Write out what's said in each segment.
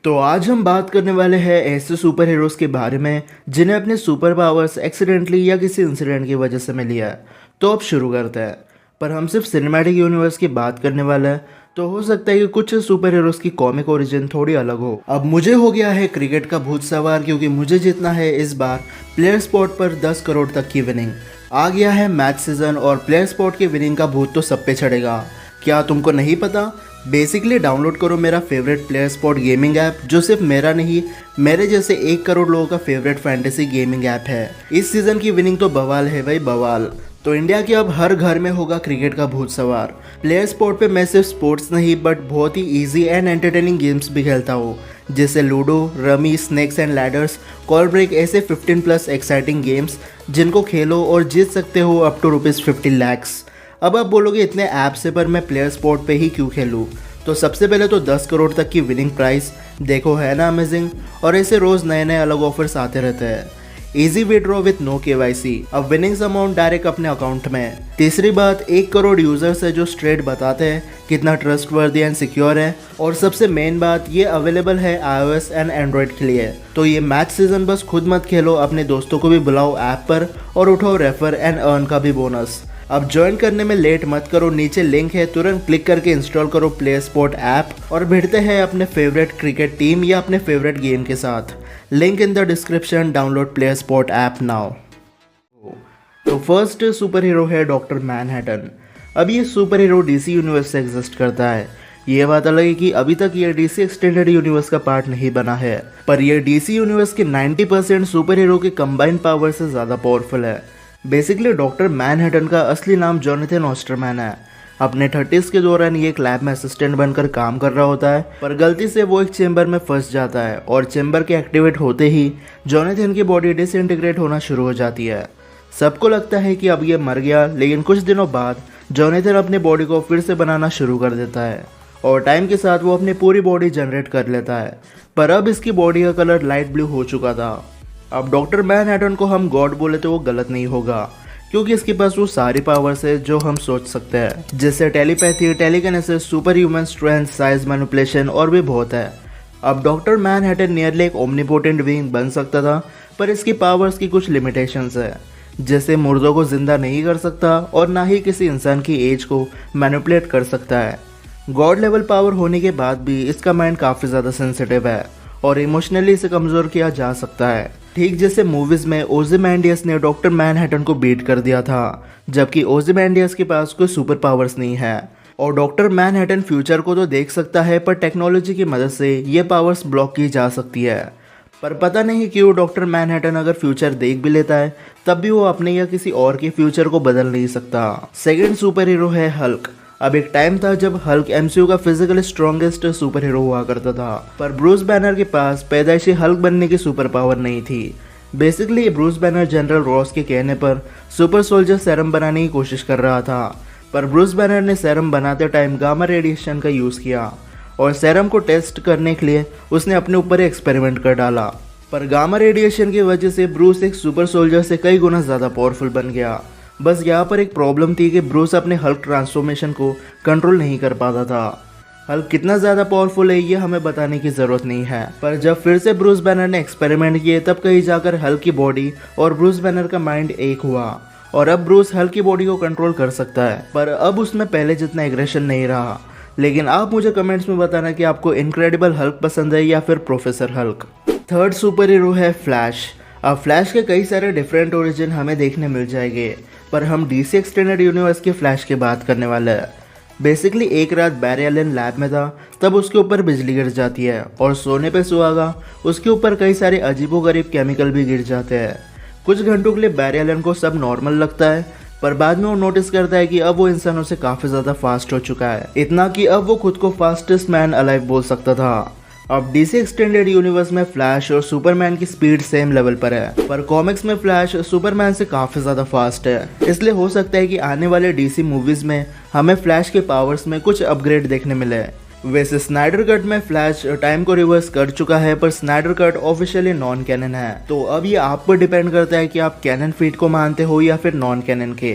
तो आज हम बात करने वाले हैं ऐसे सुपर हीरोज़ के बारे में जिन्हें अपने सुपर पावर्स एक्सीडेंटली या किसी इंसिडेंट की वजह से मिली है। तो अब शुरू करते हैं। पर हम सिर्फ सिनेमैटिक यूनिवर्स की बात करने वाले हैं, तो हो सकता है कि कुछ सुपर हीरोज़ की कॉमिक ओरिजिन थोड़ी अलग हो। अब मुझे हो गया है क्रिकेट का भूत सवार, क्योंकि मुझे जीतना है इस बार प्लेयर स्पॉट पर 10 करोड़ तक की विनिंग। आ गया है मैच सीजन और प्लेयर स्पॉट की विनिंग का भूत तो सब पे चढ़ेगा। क्या तुमको नहीं पता? बेसिकली डाउनलोड करो मेरा favourite player spot gaming app, जो सिर्फ मेरा नहीं मेरे जैसे 1 करोड़ लोगों का फेवरेट फैंटेसी गेमिंग ऐप है। इस सीजन की विनिंग तो बवाल है भाई, बवाल। तो इंडिया के अब हर घर में होगा क्रिकेट का भूत सवार। प्लेयर स्पॉट पे मैं सिर्फ स्पोर्ट्स नहीं बट बहुत ही ईजी एंड एंटरटेनिंग गेम्स भी खेलता हूँ, जैसे ludo, rummy, snakes and ladders, call break, ऐसे 15+ एक्साइटिंग गेम्स जिनको खेलो और जीत सकते हो अप टू ₹50 लाख। अब आप बोलोगे इतने ऐप से पर मैं प्लेयर स्पॉट पे ही क्यों खेलूँ? तो सबसे पहले तो 10 करोड़ तक की विनिंग प्राइस देखो, है ना अमेजिंग। और ऐसे रोज़ नए नए अलग ऑफर्स आते रहते हैं। Easy withdraw with no KYC, अब विनिंग्स अमाउंट डायरेक्ट अपने अकाउंट में। तीसरी बात, 1 करोड़ यूजर्स है जो स्ट्रेट बताते हैं कितना ट्रस्टवर्दी एंड सिक्योर है। और सबसे मेन बात, ये अवेलेबल है iOS एंड एंड्रॉयड के लिए। तो ये मैच सीजन बस खुद मत खेलो, अपने दोस्तों को भी बुलाओ ऐप पर और उठाओ रेफर एंड अर्न का भी बोनस। अब ज्वाइन करने में लेट मत करो, नीचे लिंक है, तुरंत क्लिक करके इंस्टॉल करो प्ले स्पॉट ऐप और भिड़ते हैं अपने फेवरेट क्रिकेट टीम या अपने फेवरेट गेम के साथ। Link in the description, download play spot app now. तो फर्स्ट सुपर हीरो है डॉक्टर मैनहट्टन। अब ये सुपर हीरो DC यूनिवर्स से एग्जिस्ट करता है। ये बात अलग है कि अभी तक ये DC एक्सटेंडेड यूनिवर्स का पार्ट नहीं बना है, पर ये DC यूनिवर्स के 90% सुपर हीरो के कंबाइंड पावर से ज़्यादा पावरफुल है। बेसिकली डॉक्टर मैनहट्टन का असली नाम जोनाथन ऑस्टरमैन है। अपने 30s के दौरान ये एक लैब में असिस्टेंट बनकर काम कर रहा होता है, पर गलती से वो एक चेंबर में फंस जाता है और चेंबर के एक्टिवेट होते ही जोनाथन की बॉडी डिसइंटीग्रेट होना शुरू हो जाती है। सबको लगता है कि अब ये मर गया, लेकिन कुछ दिनों बाद जोनाथन अपनी बॉडी को फिर से बनाना शुरू कर देता है और टाइम के साथ वो अपनी पूरी बॉडी जनरेट कर लेता है। पर अब इसकी बॉडी का कलर लाइट ब्लू हो चुका था। अब डॉक्टर मैनहट्टन को हम गॉड बोले तो वो गलत नहीं होगा, क्योंकि इसके पास वो सारी पावर्स है जो हम सोच सकते हैं, जैसे telepathy, telekinesis, super human strength, size manipulation और भी बहुत है। अब डॉक्टर मैनहट्टन नियरली एक ओमनीपोटेंट बीइंग बन सकता था, पर इसकी पावर्स की कुछ लिमिटेशंस है, जैसे मुर्दों को जिंदा नहीं कर सकता और ना ही किसी इंसान की एज को मैनिपुलेट कर सकता है। गॉड लेवल पावर होने के बाद भी इसका माइंड काफ़ी ज़्यादा सेंसिटिव है और इमोशनली इसे कमज़ोर किया जा सकता है। ठीक जैसे मूवीज में ओzymandias ने डॉक्टर मैनहट्टन को बीट कर दिया था, जबकि ओzymandias के पास कोई सुपर पावर्स नहीं है। और डॉक्टर मैनहट्टन फ्यूचर को तो देख सकता है, पर टेक्नोलॉजी की मदद से ये पावर्स ब्लॉक की जा सकती है। पर पता नहीं क्यों डॉक्टर मैनहट्टन अगर फ्यूचर देख भी लेता है तब भी वो अपने या किसी और के फ्यूचर को बदल नहीं सकता। सेकेंड सुपर हीरो है हल्क। अब एक टाइम था जब हल्क MCU का फिजिकली स्ट्रॉन्गेस्ट सुपर हीरो हुआ करता था, पर ब्रूस बैनर के पास पैदाइशी हल्क बनने की सुपर पावर नहीं थी। Basically Bruce banner general Ross के कहने पर सुपर सोल्जर सेरम बनाने की कोशिश कर रहा था, पर ब्रूस बैनर ने सेरम बनाते टाइम गामा रेडिएशन का यूज़ किया और सेरम को टेस्ट करने के लिए उसने अपने ऊपर एक्सपेरिमेंट कर डाला। पर गामा रेडिएशन की वजह से ब्रूस एक सुपर सोल्जर से कई गुना ज़्यादा पावरफुल बन गया। बस यहाँ पर एक प्रॉब्लम थी कि ब्रूस अपने हल्क ट्रांसफॉर्मेशन को कंट्रोल नहीं कर पाता था। हल्क कितना ज़्यादा पावरफुल है ये हमें बताने की ज़रूरत नहीं है, पर जब फिर से ब्रूस बैनर ने एक्सपेरिमेंट किए तब कहीं जाकर हल्क की बॉडी और ब्रूस बैनर का माइंड एक हुआ और अब ब्रूस हल्क की बॉडी को कंट्रोल कर सकता है, पर अब उसमें पहले जितना एग्रेशन नहीं रहा। लेकिन आप मुझे कमेंट्स में बताना कि आपको इनक्रेडिबल हल्क पसंद है या फिर professor Hulk. Third super hero है फ्लैश। अब फ्लैश के कई सारे डिफरेंट ओरिजिन हमें देखने मिल जाएंगे, पर हम DC एक्सटेंडेड यूनिवर्स के फ्लैश की बात करने वाले हैं। बेसिकली एक रात बैरी एलन लैब में था, तब उसके ऊपर बिजली गिर जाती है और सोने पे सुहागा उसके ऊपर कई सारे अजीबोगरीब केमिकल भी गिर जाते हैं। कुछ घंटों के लिए बैरी एलन को सब नॉर्मल लगता है, पर बाद में वो नोटिस करता है कि अब वो इंसानों से काफ़ी ज़्यादा फास्ट हो चुका है, इतना कि अब वो खुद को फास्टेस्ट मैन अलाइव बोल सकता था। अब DC एक्सटेंडेड यूनिवर्स में फ्लैश और सुपरमैन की स्पीड सेम लेवल पर है, पर कॉमिक्स में फ्लैश सुपरमैन से काफ़ी ज़्यादा फास्ट है। इसलिए हो सकता है कि आने वाले DC मूवीज़ में हमें फ्लैश के पावर्स में कुछ अपग्रेड देखने मिले। वैसे स्नाइडर कट में फ्लैश टाइम को रिवर्स कर चुका है, पर Snyder cut officially non canon है। तो अब ये आप पर डिपेंड करता है कि आप कैनन फीड को मानते हो या फिर नॉन कैनन के।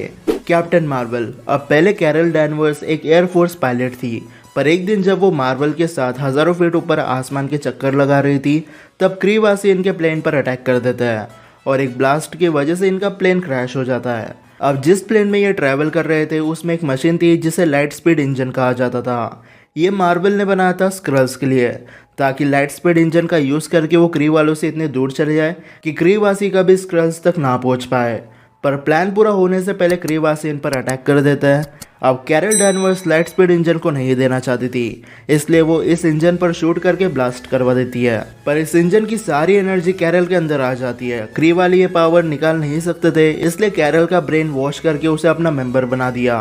Captain Marvel. अब पहले कैरल डैनवर्स एक एयरफोर्स पायलट थी, पर एक दिन जब वो मार्वल के साथ हज़ारों फीट ऊपर आसमान के चक्कर लगा रही थी, तब क्रीवासी इनके प्लेन पर अटैक कर देता है और एक ब्लास्ट की वजह से इनका प्लेन क्रैश हो जाता है। अब जिस प्लेन में ये ट्रैवल कर रहे थे उसमें एक मशीन थी जिसे लाइट स्पीड इंजन कहा जाता था। ये मार्वल ने बनाया था स्क्रल्स के लिए, ताकि लाइट स्पीड इंजन का यूज़ करके वो क्री वालों से इतने दूर चले जाए कि क्रीवासी कभी स्क्रल्स तक ना पहुंच पाए। पर प्लान पूरा होने से पहले क्रीवासी इन पर अटैक कर देता है। अब Carol Danvers light speed engine को नहीं देना चाहती थी, इसलिए वो इस इंजन पर शूट करके ब्लास्ट करवा देती है। पर इस इंजन की सारी एनर्जी कैरल के अंदर आ जाती है। क्री वाले ये पावर निकाल नहीं सकते थे, इसलिए कैरल का ब्रेन वॉश करके उसे अपना मेंबर बना दिया।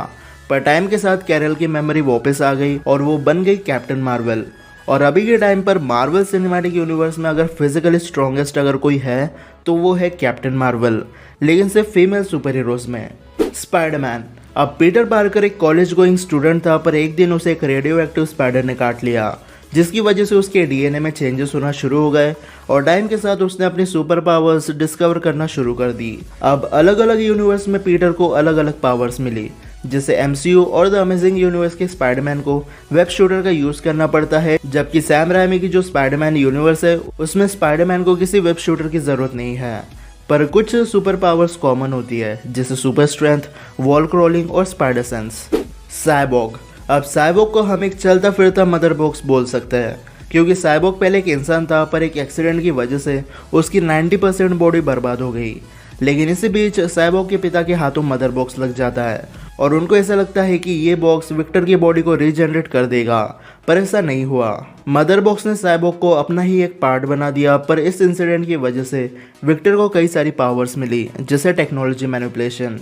पर टाइम के साथ कैरल की मेमोरी वापस आ गई और वो बन गई कैप्टन मार्वल। और अभी के टाइम पर मार्वल सिनेमैटिक यूनिवर्स में अगर फिजिकली स्ट्रॉन्गेस्ट अगर कोई है तो वो है कैप्टन मार्वल, लेकिन सिर्फ फीमेल सुपर हीरोज में। स्पाइडरमैन। अब पीटर पार्कर एक कॉलेज गोइंग स्टूडेंट था, पर एक दिन उसे एक रेडियो एक्टिव स्पाइडर ने काट लिया, जिसकी वजह से उसके डीएनए में चेंजेस होना शुरू हो गए और टाइम के साथ उसने अपनी सुपर पावर्स डिस्कवर करना शुरू कर दी। अब अलग अलग यूनिवर्स में पीटर को अलग अलग पावर्स मिली, जिससे एमसीयू और द अमेजिंग यूनिवर्स के स्पाइडरमैन को वेब शूटर का यूज करना पड़ता है, जबकि सैम राइमी की जो स्पाइडरमैन यूनिवर्स है उसमें स्पाइडरमैन को किसी वेब शूटर की जरूरत नहीं है। पर कुछ सुपर पावर्स कॉमन होती है, जैसे सुपर स्ट्रेंथ, वॉल क्रॉलिंग और स्पाइडर सेंस। साइबॉग। अब साइबॉग को हम एक चलता फिरता मदर बॉक्स बोल सकते हैं, क्योंकि साइबॉग पहले एक इंसान था, पर एक एक्सीडेंट की वजह से उसकी 90% बॉडी बर्बाद हो गई। लेकिन इसी बीच साइबॉग के पिता के हाथों मदर बॉक्स लग जाता है और उनको ऐसा लगता है कि ये बॉक्स विक्टर की बॉडी को रीजनरेट कर देगा, पर ऐसा नहीं हुआ। मदर बॉक्स ने साइबॉग को अपना ही एक पार्ट बना दिया, पर इस इंसिडेंट की वजह से विक्टर को कई सारी पावर्स मिली, जैसे टेक्नोलॉजी मैनिपुलेशन।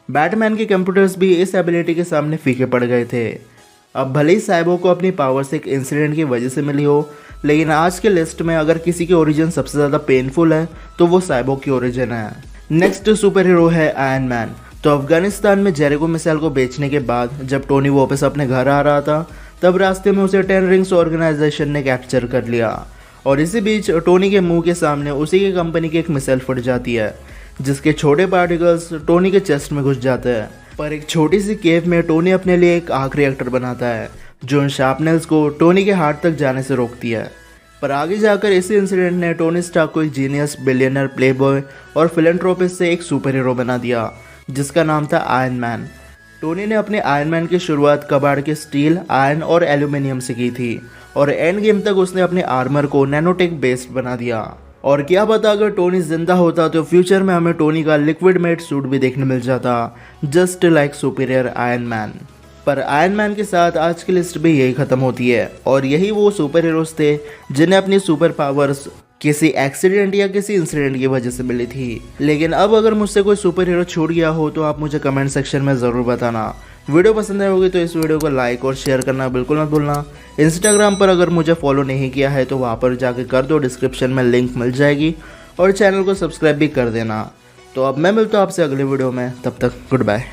बैटमैन के कंप्यूटर्स भी इस एबिलिटी के सामने फीके पड़ गए थे। अब भले ही साइबॉग को अपनी पावर्स एक इंसिडेंट की वजह से मिली हो, लेकिन आज के लिस्ट में अगर किसी की ओरिजिन सबसे ज़्यादा पेनफुल है तो वो साइबॉग की ओरिजिन है। नेक्स्ट सुपर हीरो है आयरन मैन। तो अफगानिस्तान में जेरिको मिसाइल को बेचने के बाद जब टोनी वापस अपने घर आ रहा था, तब रास्ते में उसे 10 रिंग्स ऑर्गेनाइजेशन ने कैप्चर कर लिया और इसी बीच टोनी के मुंह के सामने उसी की कंपनी की एक मिसाइल फट जाती है, जिसके छोटे पार्टिकल्स टोनी के चेस्ट में घुस जाते हैं। पर एक छोटी सी केव में टोनी अपने लिए एक आग रिएक्टर बनाता है, जो उन शार्पनेल्स को टोनी के हार्ट तक जाने से रोकती है। पर आगे जाकर इसी इंसिडेंट ने टोनी स्टार्क को एक जीनियस, बिलियनर, प्लेबॉय और फिलैंथ्रोपिस्ट से एक सुपर हीरो बना दिया, जिसका नाम था आयरन मैन। टोनी ने अपने आयरन मैन की शुरुआत कबाड़ के स्टील, आयरन और एल्यूमिनियम से की थी और एंड गेम तक उसने अपने आर्मर को नैनोटेक बेस्ड बना दिया। और क्या पता अगर टोनी जिंदा होता तो फ्यूचर में हमें टोनी का लिक्विड मेड सूट भी देखने मिल जाता, just like superior iron man. पर आयरन मैन के साथ आज की लिस्ट भी यही खत्म होती है और यही वो सुपर हीरोज थे जिन्हें अपनी सुपर पावर्स किसी एक्सीडेंट या किसी इंसिडेंट की वजह से मिली थी। लेकिन अब अगर मुझसे कोई सुपर हीरो छूट गया हो तो आप मुझे कमेंट सेक्शन में ज़रूर बताना। वीडियो पसंद आई होगी तो इस वीडियो को लाइक और शेयर करना बिल्कुल मत भूलना। इंस्टाग्राम पर अगर मुझे फॉलो नहीं किया है तो वहाँ पर जाके कर दो, डिस्क्रिप्शन में लिंक मिल जाएगी और चैनल को सब्सक्राइब भी कर देना। तो अब मैं मिलता हूँ आपसे अगले वीडियो में, तब तक गुड बाय।